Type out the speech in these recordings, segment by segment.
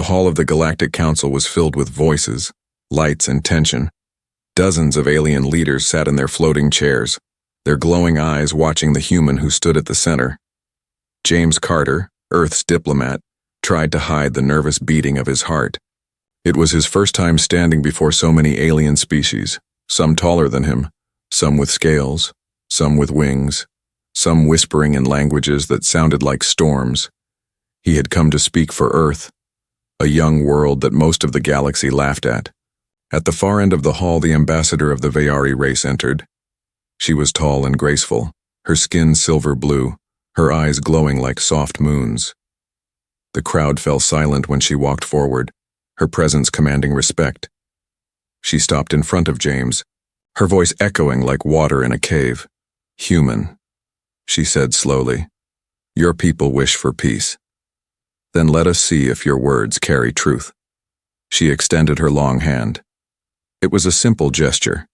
The hall of the Galactic Council was filled with voices, lights, and tension. Dozens of alien leaders sat in their floating chairs, their glowing eyes watching the human who stood at the center. James Carter, Earth's diplomat, tried to hide the nervous beating of his heart. It was his first time standing before so many alien species, some taller than him, some with scales, some with wings, some whispering in languages that sounded like storms. He had come to speak for Earth, a young world that most of the galaxy laughed at. At the far end of the hall, the ambassador of the Vayari race entered. She was tall and graceful, her skin silver blue, her eyes glowing like soft moons. The crowd fell silent when she walked forward, her presence commanding respect. She stopped in front of James, her voice echoing like water in a cave. "Human," she said slowly, "your people wish for peace. Then let us see if your words carry truth." She extended her long hand. It was a simple gesture,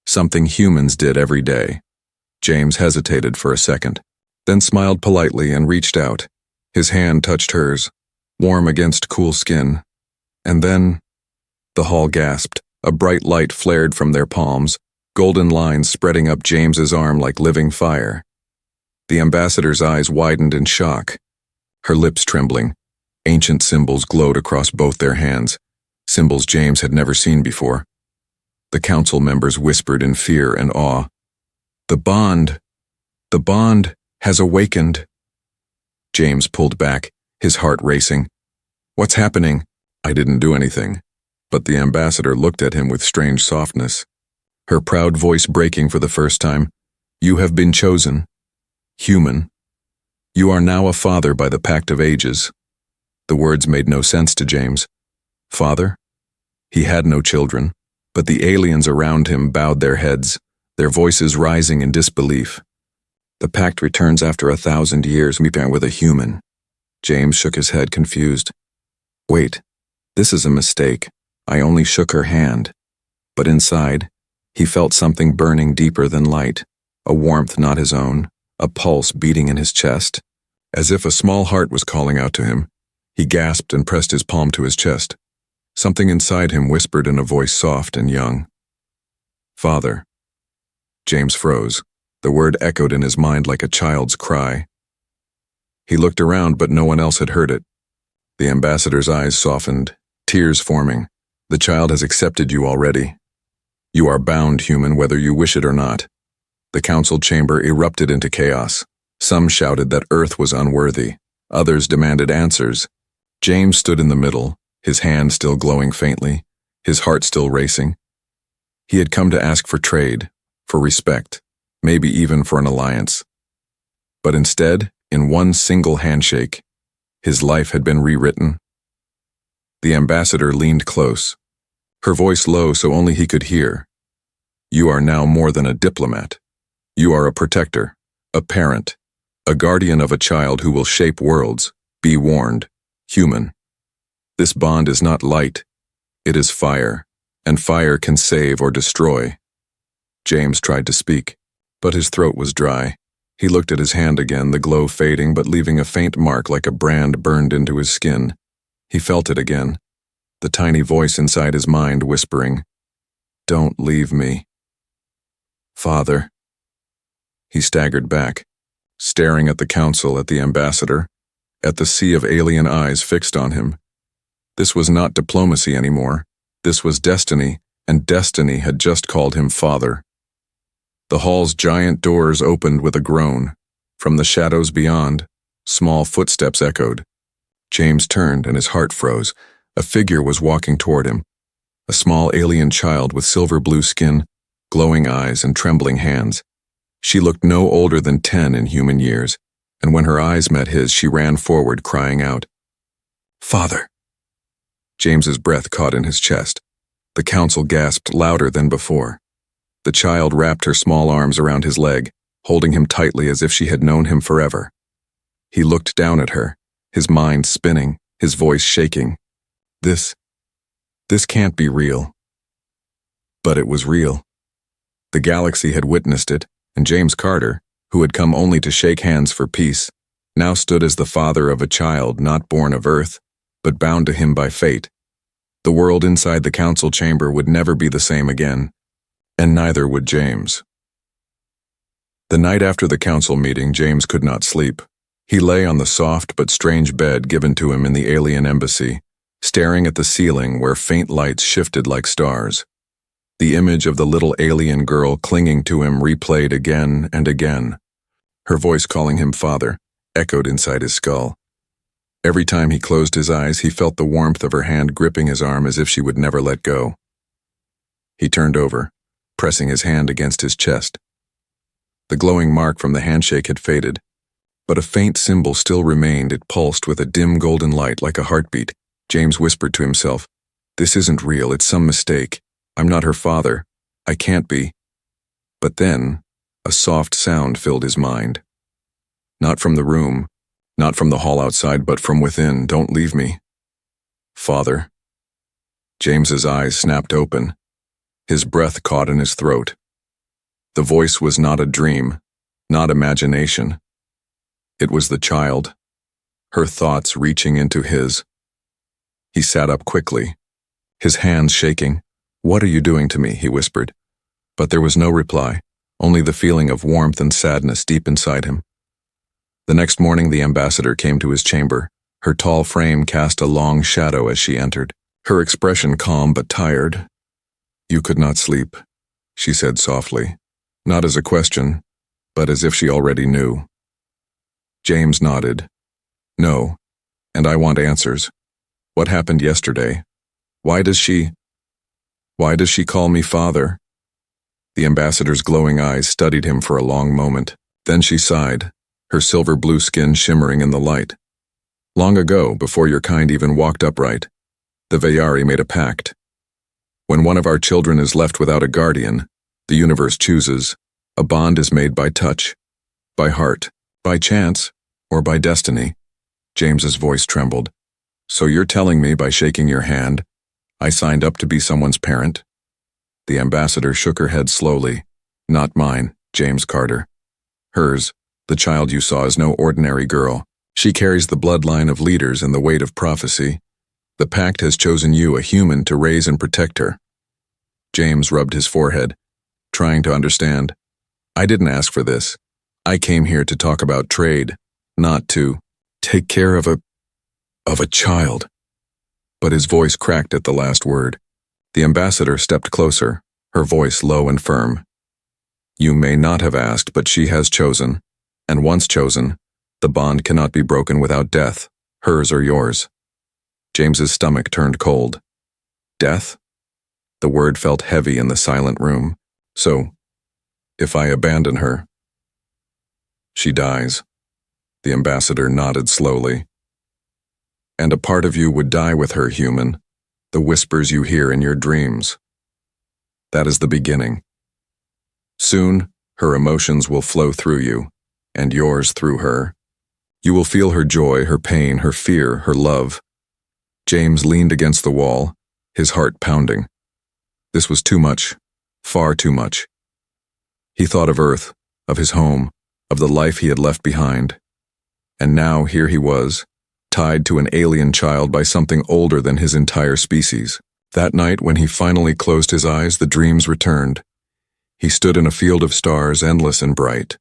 something humans did every day. James hesitated for a second, then smiled politely and reached out. His hand touched hers, warm against cool skin. And then, the hall gasped. A bright light flared from their palms, golden lines spreading up James's arm like living fire. The ambassador's eyes widened in shock, her lips trembling. Ancient symbols glowed across both their hands, symbols James had never seen before. The council members whispered in fear and awe. The bond has awakened." James pulled back, his heart racing. "What's happening?" "I didn't do anything." But the ambassador looked at him with strange softness, her proud voice breaking for the first time. "You have been chosen. Human. You are now a father by the Pact of Ages." The words made no sense to James. Father? He had no children, but the aliens around him bowed their heads, their voices rising in disbelief. "The pact returns after 1,000 years with a human." James shook his head, confused. "Wait, this is a mistake. I only shook her hand." But inside, he felt something burning deeper than light, a warmth not his own, a pulse beating in his chest. As if a small heart was calling out to him, he gasped and pressed his palm to his chest. Something inside him whispered in a voice soft and young. "Father." James froze. The word echoed in his mind like a child's cry. He looked around, but no one else had heard it. The ambassador's eyes softened, tears forming. "The child has accepted you already. You are bound, human, whether you wish it or not." The council chamber erupted into chaos. Some shouted that Earth was unworthy. Others demanded answers. James stood in the middle, his hand still glowing faintly, his heart still racing. He had come to ask for trade, for respect, maybe even for an alliance. But instead, in one single handshake, his life had been rewritten. The ambassador leaned close, her voice low so only he could hear. "You are now more than a diplomat. You are a protector, a parent, a guardian of a child who will shape worlds. Be warned, human. This bond is not light, it is fire, and fire can save or destroy." James tried to speak, but his throat was dry. He looked at his hand again, the glow fading but leaving a faint mark like a brand burned into his skin. He felt it again, the tiny voice inside his mind whispering, "Don't leave me." "Father." He staggered back, staring at the council, at the ambassador, at the sea of alien eyes fixed on him. This was not diplomacy anymore. This was destiny, and destiny had just called him father. The hall's giant doors opened with a groan. From the shadows beyond, small footsteps echoed. James turned and his heart froze. A figure was walking toward him. A small alien child with silver blue skin, glowing eyes, and trembling hands. She looked no older than 10 in human years, and when her eyes met his, she ran forward, crying out, "Father!" James's breath caught in his chest. The council gasped louder than before. The child wrapped her small arms around his leg, holding him tightly as if she had known him forever. He looked down at her, his mind spinning, his voice shaking. This can't be real." But it was real. The galaxy had witnessed it, and James Carter, who had come only to shake hands for peace, now stood as the father of a child not born of Earth, but bound to him by fate. The world inside the council chamber would never be the same again, and neither would James. The night after the council meeting, James could not sleep. He lay on the soft but strange bed given to him in the alien embassy, staring at the ceiling where faint lights shifted like stars. The image of the little alien girl clinging to him replayed again and again. Her voice calling him father echoed inside his skull. Every time he closed his eyes, he felt the warmth of her hand gripping his arm as if she would never let go. He turned over, pressing his hand against his chest. The glowing mark from the handshake had faded, but a faint symbol still remained. It pulsed with a dim golden light like a heartbeat. James whispered to himself, "This isn't real, it's some mistake. I'm not her father. I can't be." But then, a soft sound filled his mind. Not from the room, not from the hall outside, but from within. "Don't leave me." "Father." James's eyes snapped open. His breath caught in his throat. The voice was not a dream, not imagination. It was the child, her thoughts reaching into his. He sat up quickly, his hands shaking. "What are you doing to me?" he whispered. But there was no reply, only the feeling of warmth and sadness deep inside him. The next morning the ambassador came to his chamber. Her tall frame cast a long shadow as she entered, her expression calm but tired. "You could not sleep," she said softly, not as a question, but as if she already knew. James nodded. "No, and I want answers. What happened yesterday? Why does she call me father?" The ambassador's glowing eyes studied him for a long moment. Then she sighed, her silver blue skin shimmering in the light. "Long ago, before your kind even walked upright, the Vayari made a pact. When one of our children is left without a guardian, the universe chooses. A bond is made by touch, by heart, by chance, or by destiny." James's voice trembled. "So you're telling me by shaking your hand, I signed up to be someone's parent?" The ambassador shook her head slowly. "Not mine, James Carter. Hers. The child you saw is no ordinary girl. She carries the bloodline of leaders and the weight of prophecy. The pact has chosen you, a human, to raise and protect her." James rubbed his forehead, trying to understand. "I didn't ask for this. I came here to talk about trade, not to take care of a child." But his voice cracked at the last word. The ambassador stepped closer, her voice low and firm. "You may not have asked, but she has chosen. And once chosen, the bond cannot be broken without death, hers or yours." James's stomach turned cold. "Death?" The word felt heavy in the silent room. "So, if I abandon her, she dies." The ambassador nodded slowly. "And a part of you would die with her, human, the whispers you hear in your dreams. That is the beginning. Soon, her emotions will flow through you, and yours through her. You will feel her joy, her pain, her fear, her love." James leaned against the wall, his heart pounding. This was too much, far too much. He thought of Earth, of his home, of the life he had left behind. And now here he was, tied to an alien child by something older than his entire species. That night, when he finally closed his eyes, the dreams returned. He stood in a field of stars, endless and bright.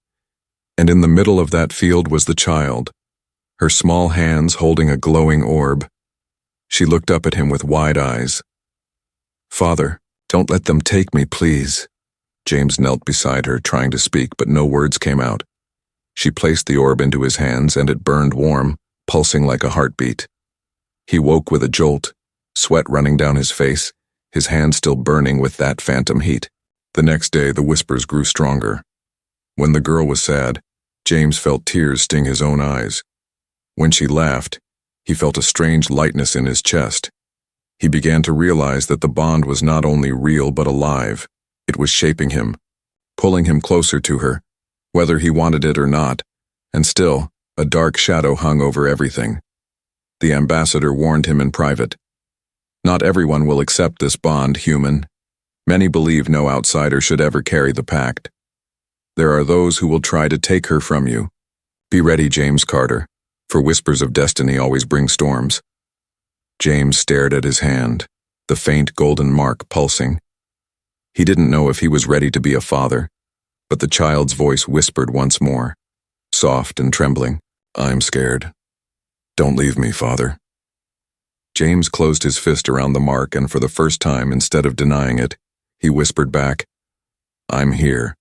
And in the middle of that field was the child, her small hands holding a glowing orb. She looked up at him with wide eyes. "Father, don't let them take me, please." James knelt beside her, trying to speak, but no words came out. She placed the orb into his hands, and it burned warm, pulsing like a heartbeat. He woke with a jolt, sweat running down his face, his hands still burning with that phantom heat. The next day, the whispers grew stronger. When the girl was sad, James felt tears sting his own eyes. When she laughed, he felt a strange lightness in his chest. He began to realize that the bond was not only real but alive. It was shaping him, pulling him closer to her, whether he wanted it or not, and still, a dark shadow hung over everything. The ambassador warned him in private. "Not everyone will accept this bond, human. Many believe no outsider should ever carry the pact. There are those who will try to take her from you. Be ready, James Carter, for whispers of destiny always bring storms." James stared at his hand, the faint golden mark pulsing. He didn't know if he was ready to be a father, but the child's voice whispered once more, soft and trembling, "I'm scared. Don't leave me, Father." James closed his fist around the mark, and for the first time, instead of denying it, he whispered back, "I'm here."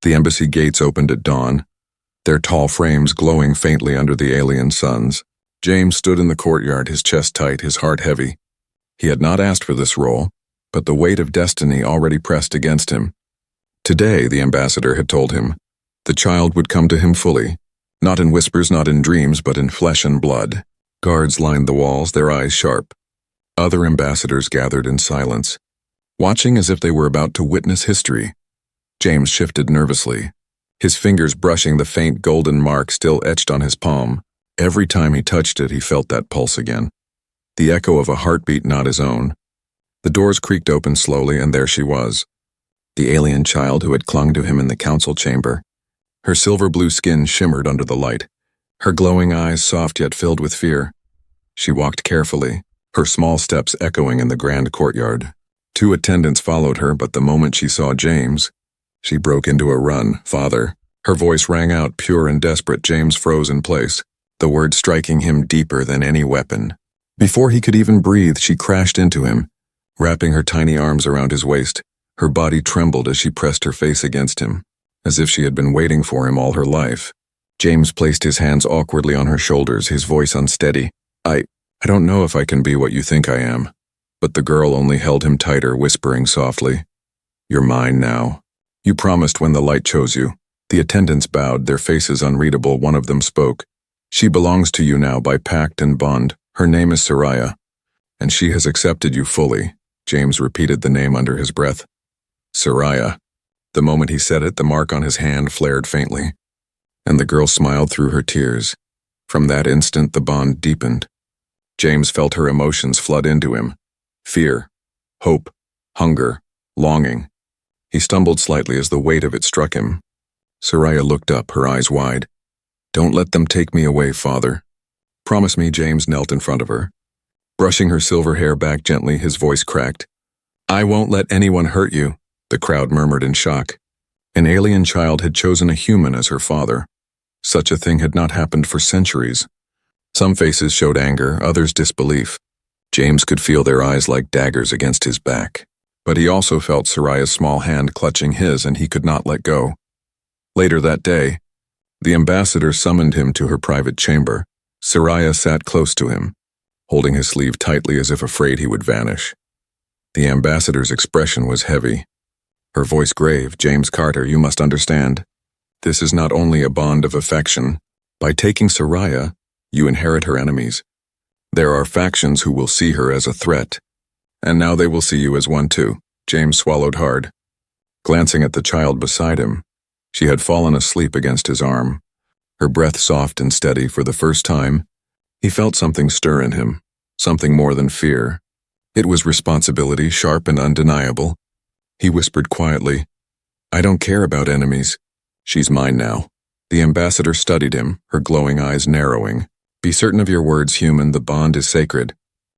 The embassy gates opened at dawn, their tall frames glowing faintly under the alien suns. James stood in the courtyard, his chest tight, his heart heavy. He had not asked for this role, but the weight of destiny already pressed against him. Today, the ambassador had told him, the child would come to him fully, not in whispers, not in dreams, but in flesh and blood. Guards lined the walls, their eyes sharp. Other ambassadors gathered in silence, watching as if they were about to witness history. James shifted nervously, his fingers brushing the faint golden mark still etched on his palm. Every time he touched it, he felt that pulse again, the echo of a heartbeat not his own. The doors creaked open slowly, and there she was, the alien child who had clung to him in the council chamber. Her silver-blue skin shimmered under the light, her glowing eyes soft yet filled with fear. She walked carefully, her small steps echoing in the grand courtyard. 2 attendants followed her, but the moment she saw James, she broke into a run. "Father." Her voice rang out, pure and desperate. James froze in place, the word striking him deeper than any weapon. Before he could even breathe, she crashed into him, wrapping her tiny arms around his waist. Her body trembled as she pressed her face against him, as if she had been waiting for him all her life. James placed his hands awkwardly on her shoulders, his voice unsteady. I don't know if I can be what you think I am." But the girl only held him tighter, whispering softly, "You're mine now. You promised when the light chose you." The attendants bowed, their faces unreadable. One of them spoke. "She belongs to you now by pact and bond. Her name is Soraya, and she has accepted you fully." James repeated the name under his breath. Soraya. The moment he said it, the mark on his hand flared faintly, and the girl smiled through her tears. From that instant, the bond deepened. James felt her emotions flood into him. Fear, hope, hunger, longing. He stumbled slightly as the weight of it struck him. Soraya looked up, her eyes wide. "Don't let them take me away, Father. Promise me." James knelt in front of her, brushing her silver hair back gently, his voice cracked. "I won't let anyone hurt you," the crowd murmured in shock. An alien child had chosen a human as her father. Such a thing had not happened for centuries. Some faces showed anger, others disbelief. James could feel their eyes like daggers against his back. But he also felt Soraya's small hand clutching his, and he could not let go. Later that day, the ambassador summoned him to her private chamber. Soraya sat close to him, holding his sleeve tightly as if afraid he would vanish. The ambassador's expression was heavy, her voice grave. "James Carter, you must understand. This is not only a bond of affection. By taking Soraya, you inherit her enemies. There are factions who will see her as a threat, and now they will see you as one too." James swallowed hard, glancing at the child beside him. She had fallen asleep against his arm, her breath soft and steady. For the first time, he felt something stir in him, something more than fear. It was responsibility, sharp and undeniable. He whispered quietly, "I don't care about enemies. She's mine now." The ambassador studied him, her glowing eyes narrowing. "Be certain of your words, human. The bond is sacred,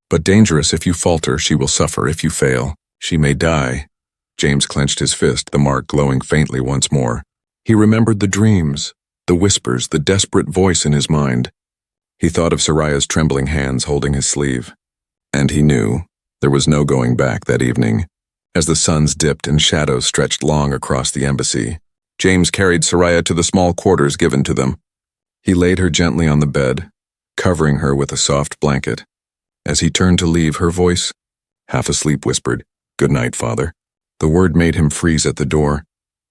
but dangerous. If you falter, she will suffer. If you fail, she may die." James clenched his fist, the mark glowing faintly once more. He remembered the dreams, the whispers, the desperate voice in his mind. He thought of Soraya's trembling hands holding his sleeve, and he knew there was no going back that evening. As the suns dipped and shadows stretched long across the embassy, James carried Soraya to the small quarters given to them. He laid her gently on the bed, covering her with a soft blanket. As he turned to leave, her voice, half asleep, whispered, "Good night, Father." The word made him freeze at the door.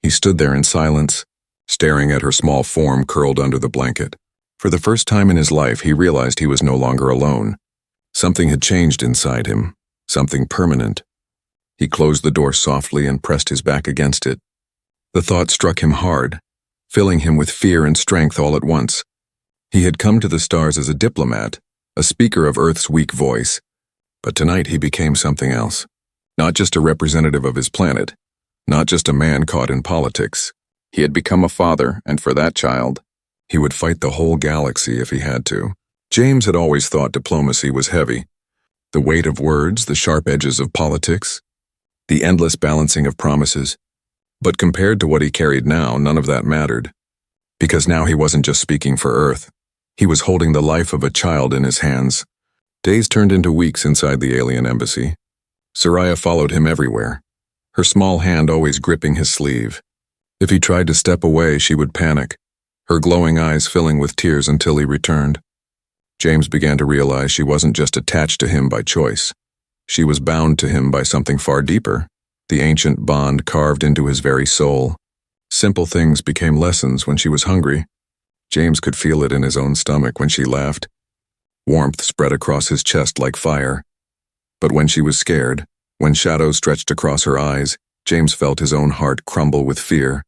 He stood there in silence, staring at her small form curled under the blanket. For the first time in his life, he realized he was no longer alone. Something had changed inside him, something permanent. He closed the door softly and pressed his back against it. The thought struck him hard, filling him with fear and strength all at once. He had come to the stars as a diplomat, a speaker of Earth's weak voice. But tonight he became something else. Not just a representative of his planet, not just a man caught in politics. He had become a father, and for that child, he would fight the whole galaxy if he had to. James had always thought diplomacy was heavy, The weight of words, the sharp edges of politics, the endless balancing of promises. But compared to what he carried now, none of that mattered. Because now he wasn't just speaking for Earth. He was holding the life of a child in his hands. Days turned into weeks inside the alien embassy. Soraya followed him everywhere, her small hand always gripping his sleeve. If he tried to step away, she would panic, her glowing eyes filling with tears until he returned. James began to realize she wasn't just attached to him by choice. She was bound to him by something far deeper, the ancient bond carved into his very soul. Simple things became lessons when she was hungry. James could feel it in his own stomach when she laughed. Warmth spread across his chest like fire. But when she was scared, when shadows stretched across her eyes, James felt his own heart crumble with fear.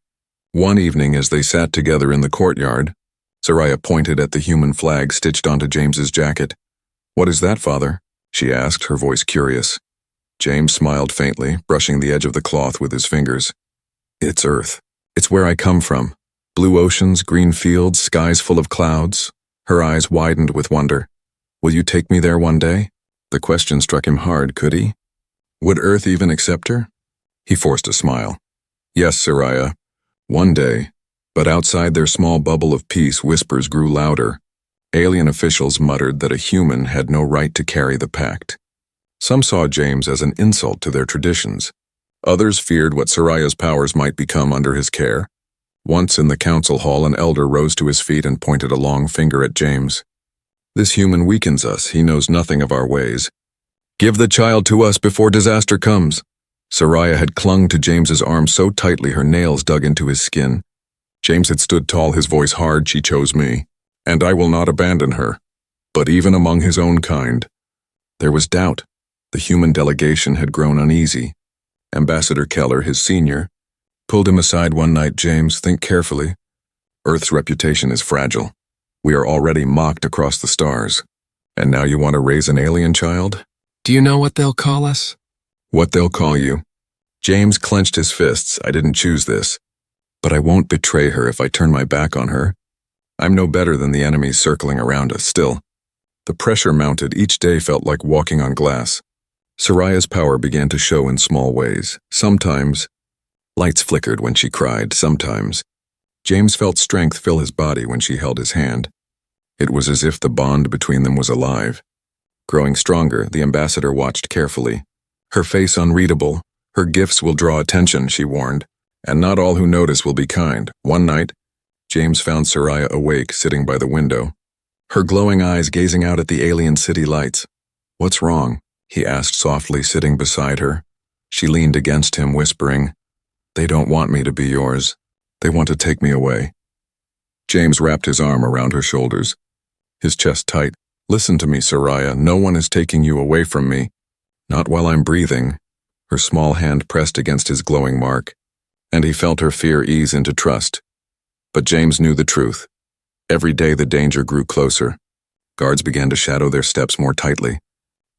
One evening as they sat together in the courtyard, Soraya pointed at the human flag stitched onto James's jacket. "What is that, Father?" she asked, her voice curious. James smiled faintly, brushing the edge of the cloth with his fingers. "It's Earth. It's where I come from. Blue oceans, green fields, skies full of clouds." Her eyes widened with wonder. "Will you take me there one day?" The question struck him hard, could he? Would Earth even accept her? He forced a smile. "Yes, Soraya. One day." But outside their small bubble of peace, whispers grew louder. Alien officials muttered that a human had no right to carry the pact. Some saw James as an insult to their traditions. Others feared what Soraya's powers might become under his care. Once in the council hall, an elder rose to his feet and pointed a long finger at James. "This human weakens us. He knows nothing of our ways. Give the child to us before disaster comes." Soraya had clung to James's arm so tightly her nails dug into his skin. James had stood tall, his voice hard. "She chose me, and I will not abandon her." But even among his own kind, there was doubt. The human delegation had grown uneasy. Ambassador Keller, his senior, pulled him aside one night. "James, think carefully. Earth's reputation is fragile. We are already mocked across the stars. And now you want to raise an alien child? Do you know what they'll call us?" What they'll call you." James clenched his fists. "I didn't choose this. But I won't betray her if I turn my back on her. I'm no better than the enemies circling around us still." The pressure mounted. Each day felt like walking on glass. Soraya's power began to show in small ways. Sometimes, lights flickered when she cried. Sometimes, James felt strength fill his body when she held his hand. It was as if the bond between them was alive. Growing stronger, the ambassador watched carefully. Her face unreadable. "Her gifts will draw attention," she warned. "And not all who notice will be kind." One night, James found Soraya awake, sitting by the window, her glowing eyes gazing out at the alien city lights. "What's wrong?" he asked softly, sitting beside her. She leaned against him, whispering, "They don't want me to be yours. They want to take me away." James wrapped his arm around her shoulders, his chest tight. "Listen to me, Soraya. No one is taking you away from me. Not while I'm breathing." Her small hand pressed against his glowing mark, and he felt her fear ease into trust. But James knew the truth. Every day the danger grew closer. Guards began to shadow their steps more tightly.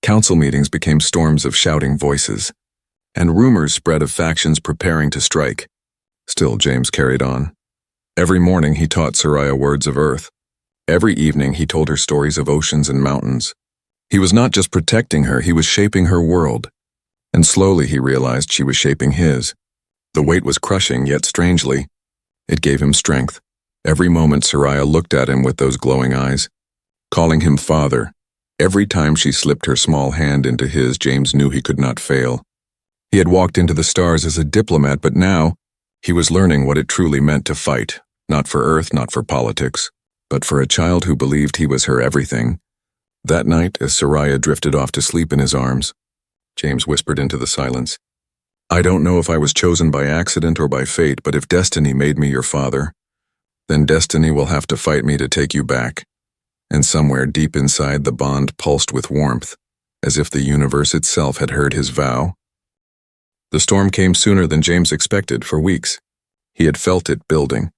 Council meetings became storms of shouting voices, and rumors spread of factions preparing to strike. Still, James carried on. Every morning he taught Soraya words of Earth. Every evening he told her stories of oceans and mountains. He was not just protecting her, he was shaping her world. And slowly he realized she was shaping his. The weight was crushing, yet strangely, it gave him strength. Every moment Soraya looked at him with those glowing eyes, calling him father. Every time she slipped her small hand into his, James knew he could not fail. He had walked into the stars as a diplomat, but now he was learning what it truly meant to fight, not for Earth, not for politics, but for a child who believed he was her everything. That night, as Soraya drifted off to sleep in his arms, James whispered into the silence, "I don't know if I was chosen by accident or by fate, but if destiny made me your father, then destiny will have to fight me to take you back." And somewhere deep inside, the bond pulsed with warmth, as if the universe itself had heard his vow. The storm came sooner than James expected. For weeks, he had felt it building.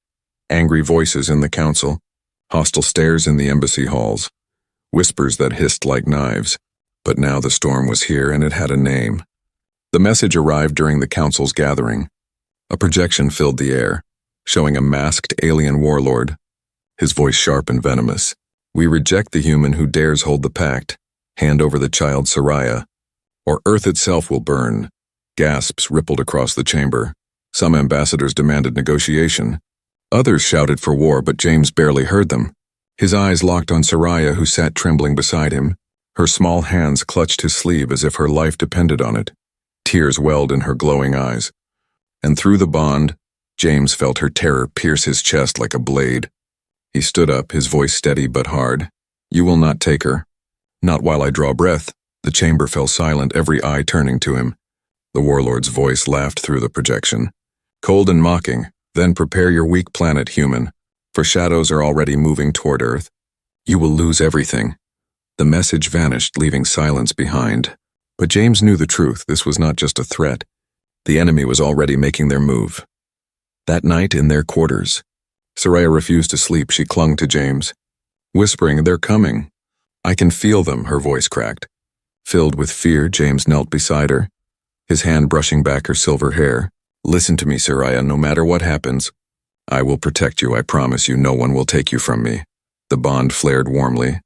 Angry voices in the council, hostile stares in the embassy halls, whispers that hissed like knives. But now the storm was here, and it had a name. The message arrived during the council's gathering. A projection filled the air, showing a masked alien warlord, his voice sharp and venomous. "We reject the human who dares hold the pact. Hand over the child, Soraya, or Earth itself will burn. Gasps rippled across the chamber. Some ambassadors demanded negotiation. Others shouted for war, but James barely heard them. His eyes locked on Soraya, who sat trembling beside him. Her small hands clutched his sleeve as if her life depended on it. Tears welled in her glowing eyes. And through the bond, James felt her terror pierce his chest like a blade. He stood up, his voice steady but hard. "You will not take her." "Not while I draw breath." The chamber fell silent, every eye turning to him. The warlord's voice laughed through the projection. Cold and mocking, "Then prepare your weak planet, human, for shadows are already moving toward Earth. You will lose everything." The message vanished, leaving silence behind. But James knew the truth. This was not just a threat. The enemy was already making their move. That night in their quarters, Soraya refused to sleep. She clung to James, whispering, "They're coming." "I can feel them," her voice cracked. Filled with fear, James knelt beside her, his hand brushing back her silver hair. "Listen to me, Soraya, no matter what happens. I will protect you, I promise you. No one will take you from me." The bond flared warmly,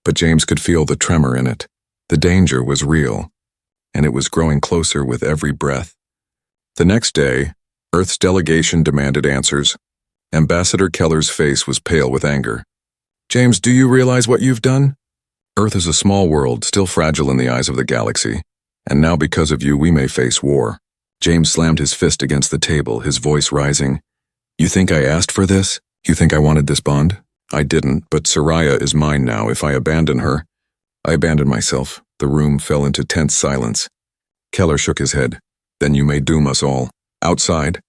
but James could feel the tremor in it. The danger was real, and it was growing closer with every breath. The next day, Earth's delegation demanded answers. Ambassador Keller's face was pale with anger. "James, do you realize what you've done? Earth is a small world, still fragile in the eyes of the galaxy, and now because of you we may face war." James slammed his fist against the table, his voice rising. "You think I asked for this? You think I wanted this bond? I didn't, but Soraya is mine now. If I abandon her, I abandon myself." The room fell into tense silence. Keller shook his head. "Then you may doom us all." Outside,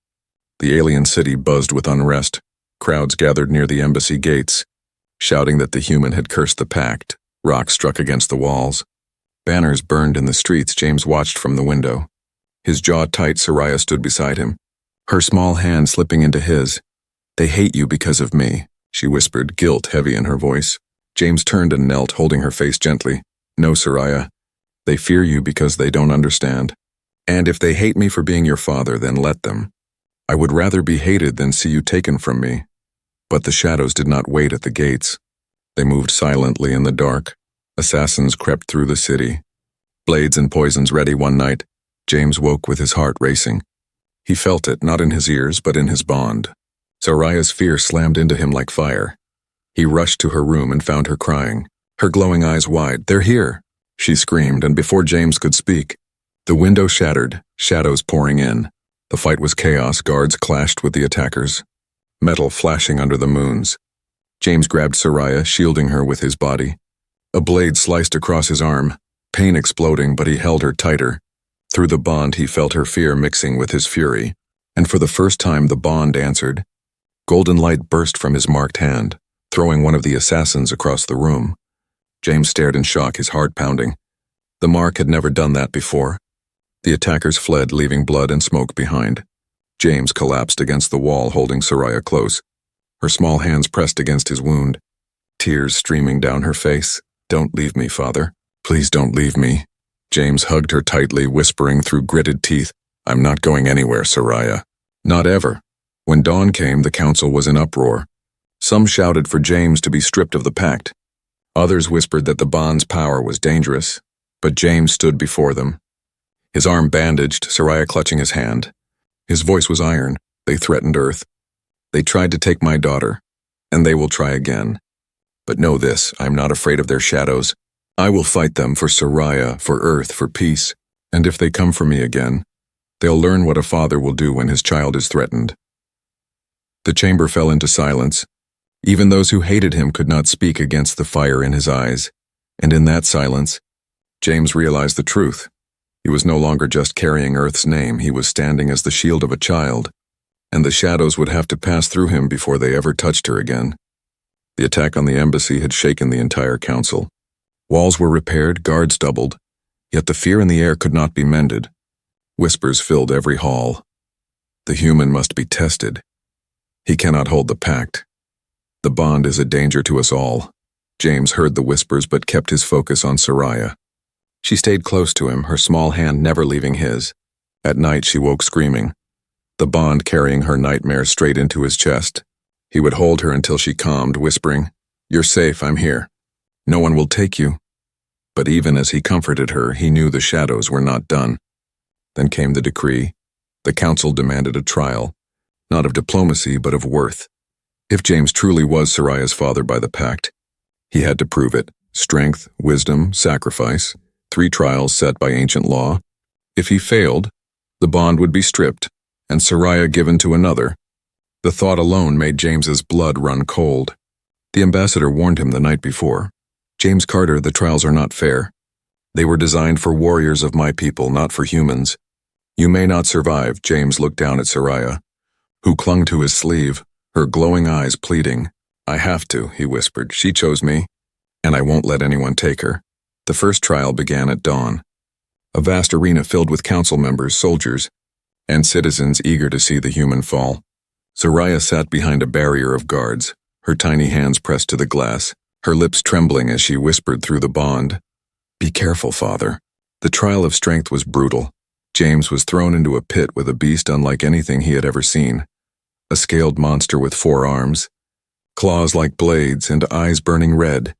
the alien city buzzed with unrest. Crowds gathered near the embassy gates, shouting that the human had cursed the pact. Rocks struck against the walls. Banners burned in the streets. James watched from the window. His jaw tight, Soraya stood beside him, her small hand slipping into his. "They hate you because of me," she whispered, guilt heavy in her voice. James turned and knelt, holding her face gently. "No, Soraya. They fear you because they don't understand. And if they hate me for being your father, then let them. I would rather be hated than see you taken from me." But the shadows did not wait at the gates. They moved silently in the dark. Assassins crept through the city, blades and poisons ready. One night, James woke with his heart racing. He felt it, not in his ears, but in his bond. Soraya's fear slammed into him like fire. He rushed to her room and found her crying, her glowing eyes wide. "They're here!" she screamed, and before James could speak, the window shattered, shadows pouring in. The fight was chaos. Guards clashed with the attackers, metal flashing under the moons. James grabbed Soraya, shielding her with his body. A blade sliced across his arm, pain exploding, but he held her tighter. Through the bond he felt her fear mixing with his fury, and for the first time the bond answered. Golden light burst from his marked hand, throwing one of the assassins across the room. James stared in shock, his heart pounding. The mark had never done that before. The attackers fled, leaving blood and smoke behind. James collapsed against the wall, holding Soraya close, her small hands pressed against his wound, tears streaming down her face. "Don't leave me, Father. Please don't leave me." James hugged her tightly, whispering through gritted teeth, "I'm not going anywhere, Soraya. Not ever." When dawn came, the council was in uproar. Some shouted for James to be stripped of the pact. Others whispered that the bond's power was dangerous, but James stood before them, his arm bandaged, Soraya clutching his hand. His voice was iron. "They threatened Earth. They tried to take my daughter, and they will try again. But know this, I'm not afraid of their shadows. I will fight them for Soraya, for Earth, for peace. And if they come for me again, they'll learn what a father will do when his child is threatened." The chamber fell into silence. Even those who hated him could not speak against the fire in his eyes. And in that silence, James realized the truth. He was no longer just carrying Earth's name. He was standing as the shield of a child, and the shadows would have to pass through him before they ever touched her again. The attack on the embassy had shaken the entire council. Walls were repaired, guards doubled, yet the fear in the air could not be mended. Whispers filled every hall. The human must be tested. He cannot hold the pact. The bond is a danger to us all. James heard the whispers but kept his focus on Soraya. She stayed close to him, her small hand never leaving his. At night she woke screaming, the bond carrying her nightmares straight into his chest. He would hold her until she calmed, whispering, "You're safe, I'm here. No one will take you." But even as he comforted her, he knew the shadows were not done. Then came the decree. The council demanded a trial, not of diplomacy but of worth. If James truly was Soraya's father by the pact, he had to prove it. Strength, wisdom, sacrifice, 3 trials set by ancient law. If he failed, the bond would be stripped, and Soraya given to another. The thought alone made James's blood run cold. The ambassador warned him the night before. James Carter, the trials are not fair. They were designed for warriors of my people, not for humans. You may not survive. James looked down at Soraya, who clung to his sleeve, her glowing eyes pleading. I have to, he whispered. She chose me, and I won't let anyone take her. The first trial began at dawn. A vast arena filled with council members, soldiers, and citizens eager to see the human fall. Soraya sat behind a barrier of guards, her tiny hands pressed to the glass, her lips trembling as she whispered through the bond. Be careful, father. The trial of strength was brutal. James was thrown into a pit with a beast unlike anything he had ever seen. A scaled monster with 4 arms, claws like blades, and eyes burning red.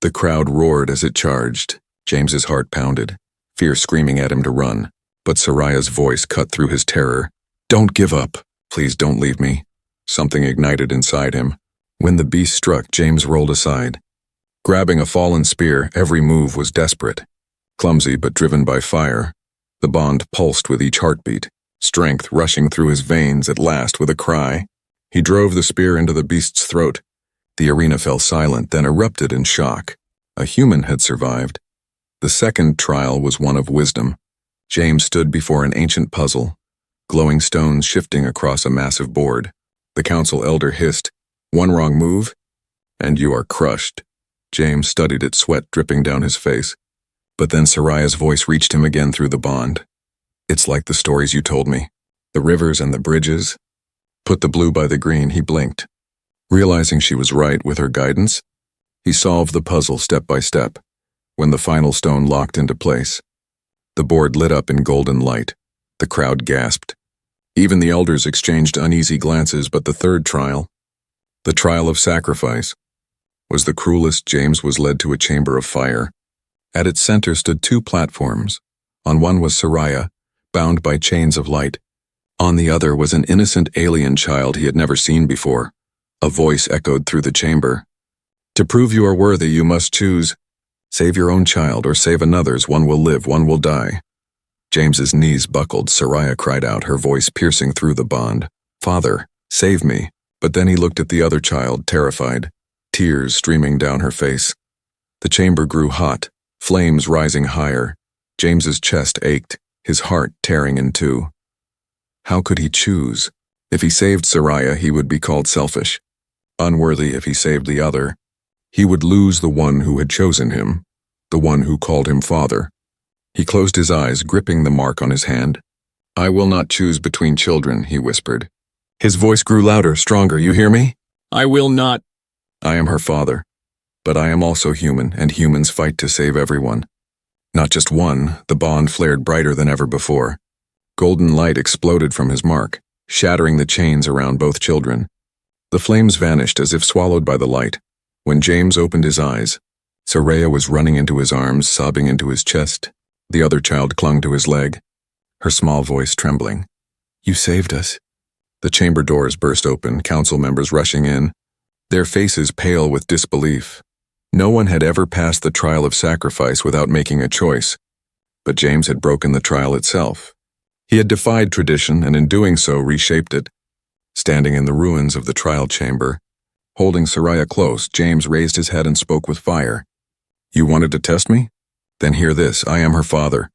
The crowd roared as it charged. James's heart pounded, fear screaming at him to run. But Soraya's voice cut through his terror. Don't give up. Please don't leave me. Something ignited inside him. When the beast struck, James rolled aside. Grabbing a fallen spear, every move was desperate. Clumsy but driven by fire, the bond pulsed with each heartbeat, strength rushing through his veins at last with a cry. He drove the spear into the beast's throat. The arena fell silent, then erupted in shock. A human had survived. The second trial was one of wisdom. James stood before an ancient puzzle, glowing stones shifting across a massive board. The council elder hissed, "One wrong move, and you are crushed." James studied it, sweat dripping down his face. But then Soraya's voice reached him again through the bond. It's like the stories you told me. The rivers and the bridges. Put the blue by the green, he blinked. Realizing she was right with her guidance, he solved the puzzle step by step. When the final stone locked into place, the board lit up in golden light. The crowd gasped. Even the elders exchanged uneasy glances, but the third trial, the trial of sacrifice, was the cruelest. James was led to a chamber of fire. At its center stood 2 platforms. On one was Soraya, bound by chains of light. On the other was an innocent alien child he had never seen before. A voice echoed through the chamber. To prove you are worthy, you must choose. Save your own child or save another's. One will live, one will die. James's knees buckled. Soraya cried out, her voice piercing through the bond. Father, save me. But then he looked at the other child, terrified, tears streaming down her face. The chamber grew hot, flames rising higher. James's chest ached, his heart tearing in two. How could he choose? If he saved Soraya, he would be called selfish. Unworthy if he saved the other. He would lose the one who had chosen him, the one who called him father. He closed his eyes, gripping the mark on his hand. I will not choose between children, he whispered. His voice grew louder, stronger. You hear me? I will not. I am her father, but I am also human, and humans fight to save everyone. Not just one. The bond flared brighter than ever before. Golden light exploded from his mark, shattering the chains around both children. The flames vanished as if swallowed by the light. When James opened his eyes, Soraya was running into his arms, sobbing into his chest. The other child clung to his leg, her small voice trembling. You saved us. The chamber doors burst open, council members rushing in, their faces pale with disbelief. No one had ever passed the trial of sacrifice without making a choice, but James had broken the trial itself. He had defied tradition and in doing so reshaped it. Standing in the ruins of the trial chamber, holding Soraya close, James raised his head and spoke with fire. You wanted to test me? Then hear this. I am her father.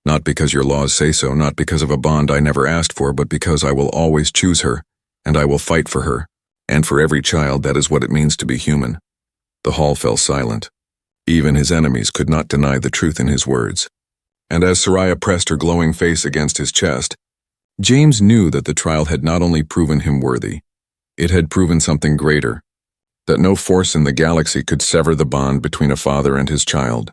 Not because your laws say so, not because of a bond I never asked for, but because I will always choose her, and I will fight for her. And for every child, that is what it means to be human. The hall fell silent. Even his enemies could not deny the truth in his words. And as Soraya pressed her glowing face against his chest, James knew that the trial had not only proven him worthy, it had proven something greater, that no force in the galaxy could sever the bond between a father and his child.